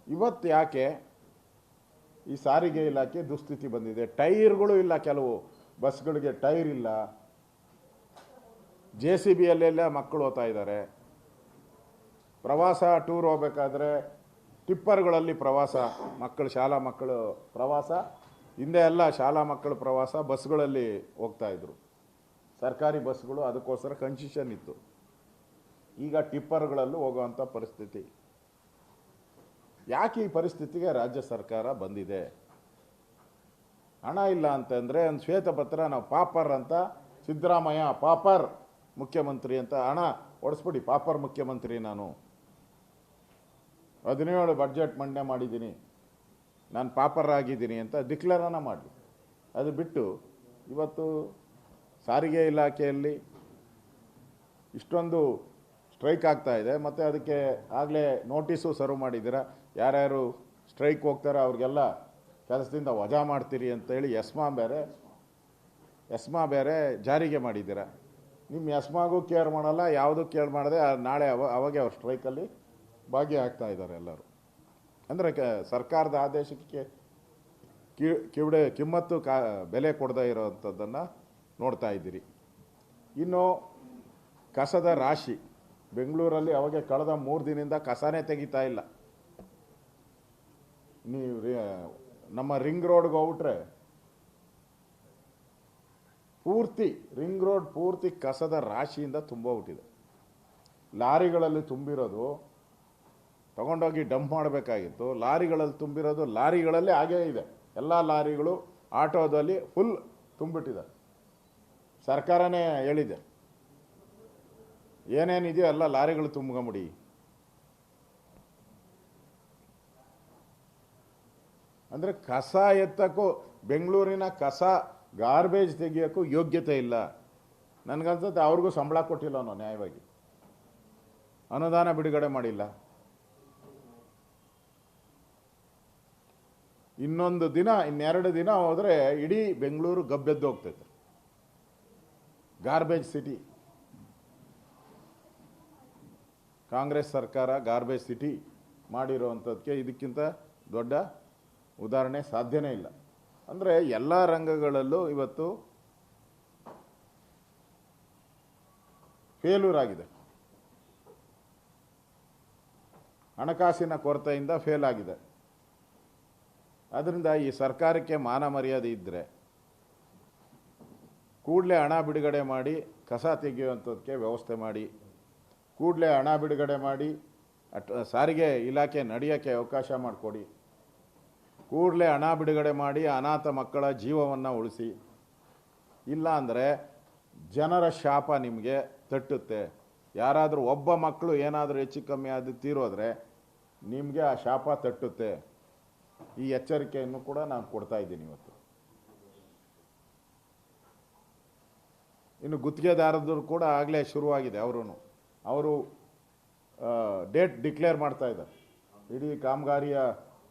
ಇವತ್ತು ಯಾಕೆ ಈ ಸಾರಿಗೆ ಇಲಾಖೆ ದುಸ್ಥಿತಿ ಬಂದಿದೆ? ಟೈರ್ಗಳು ಇಲ್ಲ, ಕೆಲವು ಬಸ್ಗಳಿಗೆ ಟೈರ್ ಇಲ್ಲ, JCBಯಲ್ಲೆಲ್ಲ ಮಕ್ಕಳು ಓದ್ತಾ ಇದ್ದಾರೆ. ಪ್ರವಾಸ ಟೂರ್ ಹೋಗ್ಬೇಕಾದ್ರೆ ಟಿಪ್ಪರ್ಗಳಲ್ಲಿ ಪ್ರವಾಸ, ಮಕ್ಕಳು ಶಾಲಾ ಮಕ್ಕಳು ಪ್ರವಾಸ, ಹಿಂದೆ ಎಲ್ಲ ಶಾಲಾ ಮಕ್ಕಳು ಪ್ರವಾಸ ಬಸ್ಗಳಲ್ಲಿ ಹೋಗ್ತಾಯಿದ್ರು. ಸರ್ಕಾರಿ ಬಸ್ಗಳು ಅದಕ್ಕೋಸ್ಕರ ಕನ್ಸೆಷನ್ ಇತ್ತು. ಈಗ ಟಿಪ್ಪರ್ಗಳಲ್ಲೂ ಹೋಗುವಂಥ ಪರಿಸ್ಥಿತಿ. ಯಾಕೆ ಈ ಪರಿಸ್ಥಿತಿಗೆ ರಾಜ್ಯ ಸರ್ಕಾರ ಬಂದಿದೆ? ಹಣ ಇಲ್ಲ ಅಂತಂದರೆ ಒಂದು ಶ್ವೇತಪತ್ರ, ನಾವು ಪಾಪರ್ ಅಂತ, ಸಿದ್ದರಾಮಯ್ಯ ಪಾಪರ್ ಮುಖ್ಯಮಂತ್ರಿ ಅಂತ, ಹಣ ಹೊಡೆಸ್ಬಿಡಿ, ಪಾಪರ್ ಮುಖ್ಯಮಂತ್ರಿ ನಾನು, 17 ಬಡ್ಜೆಟ್ ಮಂಡನೆ ಮಾಡಿದ್ದೀನಿ, ನಾನು ಪಾಪರ್ ಆಗಿದ್ದೀನಿ ಅಂತ ಡಿಕ್ಲೇರನ್ನು ಮಾಡಿ. ಅದು ಬಿಟ್ಟು ಇವತ್ತು ಸಾರಿಗೆ ಇಲಾಖೆಯಲ್ಲಿ ಇಷ್ಟೊಂದು ಸ್ಟ್ರೈಕ್ ಆಗ್ತಾ ಇದೆ, ಮತ್ತು ಅದಕ್ಕೆ ಆಗಲೇ ನೋಟಿಸು ಸರ್ವ್ ಮಾಡಿದ್ದೀರಾ. ಯಾರ್ಯಾರು ಸ್ಟ್ರೈಕ್ ಹೋಗ್ತಾರೋ ಅವ್ರಿಗೆಲ್ಲ ಕೆಲಸದಿಂದ ವಜಾ ಮಾಡ್ತೀರಿ ಅಂತೇಳಿ ಎಸ್ಮಾ ಬೇರೆ ಜಾರಿಗೆ ಮಾಡಿದ್ದೀರಾ. ನಿಮ್ಮ ಎಸ್ಮಾಗೂ ಕೇರ್ ಮಾಡಲ್ಲ, ಯಾವುದೂ ಕೇರ್ ಮಾಡದೆ ನಾಳೆ ಅವಾಗೆ ಅವ್ರು ಸ್ಟ್ರೈಕಲ್ಲಿ ಭಾಗಿಯಾಗ್ತಾ ಇದ್ದಾರೆ ಎಲ್ಲರೂ. ಅಂದರೆ ಸರ್ಕಾರದ ಆದೇಶಕ್ಕೆ ಕಿಮ್ಮತ್ತು ಬೆಲೆ ಕೊಡದೇ ಇರೋವಂಥದ್ದನ್ನು ನೋಡ್ತಾ ಇದ್ದೀರಿ. ಇನ್ನು ಕಸದ ರಾಶಿ ಬೆಂಗಳೂರಲ್ಲಿ ಅವಾಗೆ ಕಳೆದ 3 ದಿನದಿಂದ ಕಸನೇ ತೆಗಿತಾ ಇಲ್ಲ. ನೀವು ನಮ್ಮ ರಿಂಗ್ ರೋಡ್ಗೆ ಹೋಗ್ಬಿಟ್ರೆ ಪೂರ್ತಿ ರಿಂಗ್ ರೋಡ್ ಪೂರ್ತಿ ಕಸದ ರಾಶಿಯಿಂದ ತುಂಬೋಗ್ಬಿಟ್ಟಿದೆ. ಲಾರಿಗಳಲ್ಲಿ ತುಂಬಿರೋದು ತಗೊಂಡೋಗಿ ಡಂಪ್ ಮಾಡಬೇಕಾಗಿತ್ತು, ಲಾರಿಗಳಲ್ಲಿ ತುಂಬಿರೋದು ಲಾರಿಗಳಲ್ಲೇ ಹಾಗೇ ಇದೆ. ಎಲ್ಲ ಲಾರಿಗಳು ಆಟೋದಲ್ಲಿ ಫುಲ್ ತುಂಬಿಟ್ಟಿದೆ. ಸರ್ಕಾರನೇ ಹೇಳಿದೆ, ಏನೇನಿದೆಯೋ ಎಲ್ಲ ಲಾರಿಗಳು ತುಂಬ್ಕೊಂಬಿಡಿ. ಅಂದರೆ ಕಸ ಎತ್ತಕ್ಕೂ ಬೆಂಗಳೂರಿನ ಕಸ ಗಾರ್ಬೇಜ್ ತೆಗಿಯೋಕ್ಕೂ ಯೋಗ್ಯತೆ ಇಲ್ಲ. ನನಗನ್ಸುತ್ತೆ ಅವ್ರಿಗೂ ಸಂಬಳ ಕೊಟ್ಟಿಲ್ಲ ನಾವು ನ್ಯಾಯವಾಗಿ, ಅನುದಾನ ಬಿಡುಗಡೆ ಮಾಡಿಲ್ಲ. ಇನ್ನೊಂದು ದಿನ, ಇನ್ನೆರಡು ದಿನ ಹೋದರೆ ಇಡೀ ಬೆಂಗಳೂರು ಗಬ್ಬೆದ್ದು ಹೋಗ್ತೈತೆ. ಗಾರ್ಬೇಜ್ ಸಿಟಿ, ಕಾಂಗ್ರೆಸ್ ಸರ್ಕಾರ ಗಾರ್ಬೇಜ್ ಸಿಟಿ ಮಾಡಿರೋವಂಥದ್ದಕ್ಕೆ ಇದಕ್ಕಿಂತ ದೊಡ್ಡ ಉದಾಹರಣೆ ಸಾಧ್ಯನೇ ಇಲ್ಲ. ಅಂದರೆ ಎಲ್ಲ ರಂಗಗಳಲ್ಲೂ ಇವತ್ತು ಫೇಲ್ಯೂರ್ ಆಗಿದೆ. ಹಣಕಾಸಿನ ಕೊರತೆಯಿಂದ ಫೇಲ್ ಆಗಿದೆ. ಆದ್ದರಿಂದ ಈ ಸರ್ಕಾರಕ್ಕೆ ಮಾನ ಮರ್ಯಾದೆ ಇದ್ದರೆ ಕೂಡಲೇ ಹಣ ಬಿಡುಗಡೆ ಮಾಡಿ ಕಸ ತೆಗೆಯುವಂಥದ್ದಕ್ಕೆ ವ್ಯವಸ್ಥೆ ಮಾಡಿ, ಕೂಡಲೇ ಹಣ ಬಿಡುಗಡೆ ಮಾಡಿ ಸಾರಿಗೆ ಇಲಾಖೆ ನಡೆಯೋಕ್ಕೆ ಅವಕಾಶ ಮಾಡಿಕೊಡಿ, ಕೂಡಲೇ ಹಣ ಬಿಡುಗಡೆ ಮಾಡಿ ಅನಾಥ ಮಕ್ಕಳ ಜೀವವನ್ನು ಉಳಿಸಿ. ಇಲ್ಲ ಅಂದರೆ ಜನರ ಶಾಪ ನಿಮಗೆ ತಟ್ಟುತ್ತೆ. ಯಾರಾದರೂ ಒಬ್ಬ ಮಕ್ಕಳು ಏನಾದರೂ ಹೆಚ್ಚು ಕಮ್ಮಿ ಆದ ತೀರೋದ್ರೆ ನಿಮಗೆ ಆ ಶಾಪ ತಟ್ಟುತ್ತೆ. ಈ ಎಚ್ಚರಿಕೆಯನ್ನು ಕೂಡ ನಾನು ಕೊಡ್ತಾ ಇದ್ದೀನಿ ಇವತ್ತು. ಇನ್ನು ಗುತ್ತಿಗೆದಾರರು ಕೂಡ ಆಗಲೇ ಶುರುವಾಗಿದೆ. ಅವರು ಡೇಟ್ ಡಿಕ್ಲೇರ್ ಮಾಡ್ತಾ ಇದ್ದಾರೆ. ಇಡೀ ಕಾಮಗಾರಿಯ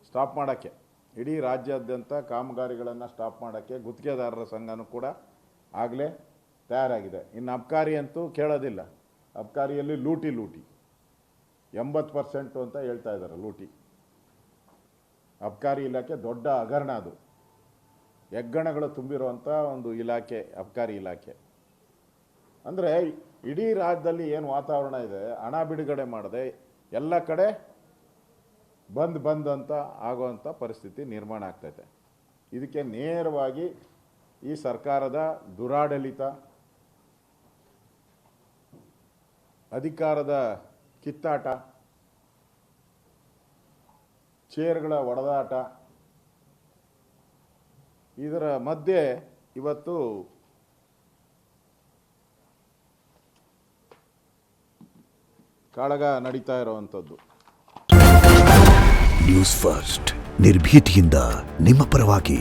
ಸ್ಟಾಪ್ ಮಾಡೋಕ್ಕೆ, ಇಡೀ ರಾಜ್ಯಾದ್ಯಂತ ಕಾಮಗಾರಿಗಳನ್ನು ಸ್ಟಾಪ್ ಮಾಡೋಕ್ಕೆ ಗುತ್ತಿಗೆದಾರರ ಸಂಘನೂ ಕೂಡ ಆಗಲೇ ತಯಾರಾಗಿದೆ. ಇನ್ನು ಅಬ್ಕಾರಿ ಅಂತೂ ಕೇಳೋದಿಲ್ಲ. ಅಬ್ಕಾರಿಯಲ್ಲಿ ಲೂಟಿ 80% ಅಂತ ಹೇಳ್ತಾ ಇದ್ದಾರೆ ಲೂಟಿ. ಅಬ್ಕಾರಿ ಇಲಾಖೆ ದೊಡ್ಡ ಹಗರಣ, ಅದು ಹೆಗ್ಗಣಗಳು ತುಂಬಿರುವಂಥ ಒಂದು ಇಲಾಖೆ ಅಬ್ಕಾರಿ ಇಲಾಖೆ. ಅಂದರೆ ಇಡೀ ರಾಜ್ಯದಲ್ಲಿ ಏನು ವಾತಾವರಣ ಇದೆ, ಹಣ ಬಿಡುಗಡೆ ಮಾಡದೆ ಎಲ್ಲ ಕಡೆ ಬಂದ್ ಅಂತ ಆಗುವಂಥ ಪರಿಸ್ಥಿತಿ ನಿರ್ಮಾಣ ಆಗ್ತೈತೆ. ಇದಕ್ಕೆ ನೇರವಾಗಿ ಈ ಸರ್ಕಾರದ ದುರಾಡಳಿತ, ಅಧಿಕಾರದ ಕಿತ್ತಾಟ, ಚೇರ್ಗಳ ಒಡೆದಾಟ, ಇದರ ಮಧ್ಯೆ ಇವತ್ತು ಕಾಳಗ ನಡೀತಾ ಇರುವಂಥದ್ದು. ನ್ಯೂಸ್ ಫಸ್ಟ್, ನಿರ್ಭೀತಿಯಿಂದ ನಿಮ್ಮ ಪರವಾಗಿ.